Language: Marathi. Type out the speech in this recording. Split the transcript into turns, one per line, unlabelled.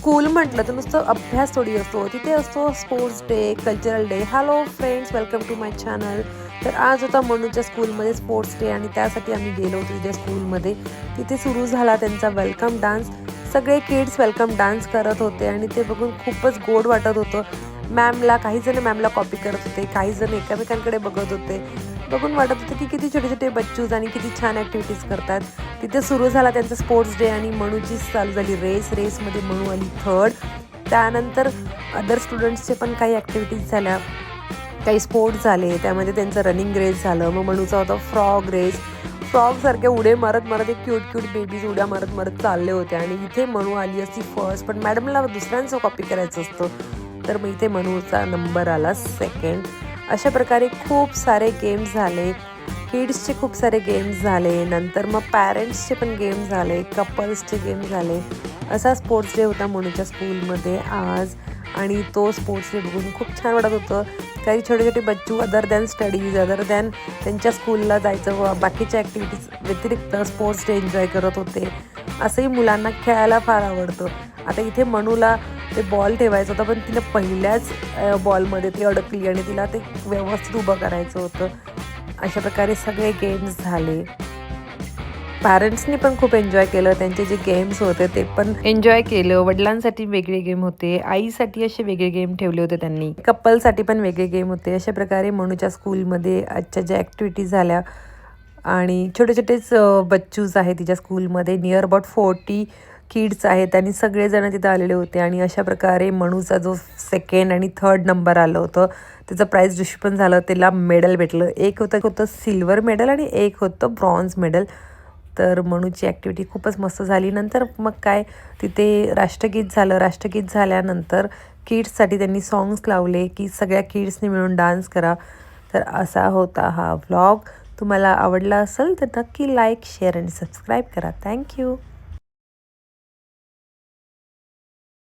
स्कूल म्हटलं तर नुसतं अभ्यास थोडी असतो, तिथे असतो sports day, cultural day. Hello friends, welcome to my channel. तर आज होता मनूच्या स्कूलमध्ये स्पोर्ट्स डे आणि त्यासाठी आम्ही गेलो होतो तिच्या स्कूलमध्ये. तिथे सुरू झाला त्यांचा वेलकम डान्स. सगळे किड्स वेलकम डान्स करत होते आणि ते बघून खूपच गोड वाटत होतं. काही जण मॅमला कॉपी करत होते, काही जण एकमेकांकडे बघत होते. बघून वाटत होतं की किती छोटे छोटे बच्चूज आणि किती छान ॲक्टिव्हिटीज करतात. तिथे सुरू झाला त्यांचा स्पोर्ट्स डे आणि मनूची चालू झाली रेसमध्ये मनू आली थर्ड. त्यानंतर अदर स्टुडंट्सचे पण काही ॲक्टिव्हिटीज झाल्या, काही स्पोर्ट्स झाले. त्यामध्ये त्यांचं रनिंग रेस झालं. मग मनूचा होता फ्रॉग रेस. फ्रॉगसारखे उडे मारत एक क्यूट बेबीज उड्या मारत चालले होते आणि इथे मनू आली असती फर्स्ट, पण मॅडमला दुसऱ्यांचं कॉपी करायचं असतं, तर मग इथे मनूचा नंबर आला सेकंड. अशा प्रकारे खूप सारे गेम्स झाले, किड्सचे खूप सारे गेम्स झाले. नंतर मग पॅरेंट्सचे पण गेम्स झाले, कपल्सचे गेम्स झाले. असा स्पोर्ट्स डे होता मनूच्या स्कूलमध्ये आज. आणि तो स्पोर्ट्स डे बघून खूप छान वाटत होतं. काही छोटे छोटे Bachchu other than studies, other than त्यांच्या स्कूलला जायचं व बाकीच्या ॲक्टिव्हिटीज व्यतिरिक्त स्पोर्ट्स डे एन्जॉय करत होते. असंही मुलांना खेळायला फार आवडतं. आता इथे मनूला ते बॉल ठेवायचं होतं, पण तिला पहिल्याच बॉलमध्ये ती अडकली आणि तिला ते व्यवस्थित उभं करायचं होतं. अशा प्रकारे सगळे गेम्स झाले. पॅरेंट्सनी पण खूप एन्जॉय केलं. त्यांचे जे गेम्स होते ते पण एन्जॉय केलं. वडिलांसाठी वेगळे गेम होते, आईसाठी असे वेगळे गेम ठेवले होते त्यांनी, कपलसाठी पण वेगळे गेम होते. अशा प्रकारे मनूच्या स्कूलमध्ये आजच्या ज्या ॲक्टिव्हिटीज झाल्या आणि छोटे छोटेच बच्चूज आहेत तिच्या स्कूलमध्ये. नियर अबाउट 40 किड्स आहेत आणि सगळेजण तिथं आलेले होते. आणि अशा प्रकारे मनूचा जो सेकंड आणि थर्ड नंबर आलं होतं त्याचं प्राईज डिस्ट्रीब्यूशन झालं. त्याला मेडल भेटलं. एक होतं सिल्वर मेडल आणि एक होतं ब्रॉन्झ मेडल. तर मनूची ॲक्टिव्हिटी खूपच मस्त झाली. नंतर मग काय तिथे राष्ट्रगीत झालं. राष्ट्रगीत झाल्यानंतर किड्ससाठी त्यांनी सॉंग्स लावले की सगळ्या किड्सनी मिळून डान्स करा. तर असा होता हा व्लॉग. तुम्हाला आवडला असेल तर नक्की लाईक, शेअर आणि सबस्क्राईब करा. थँक्यू.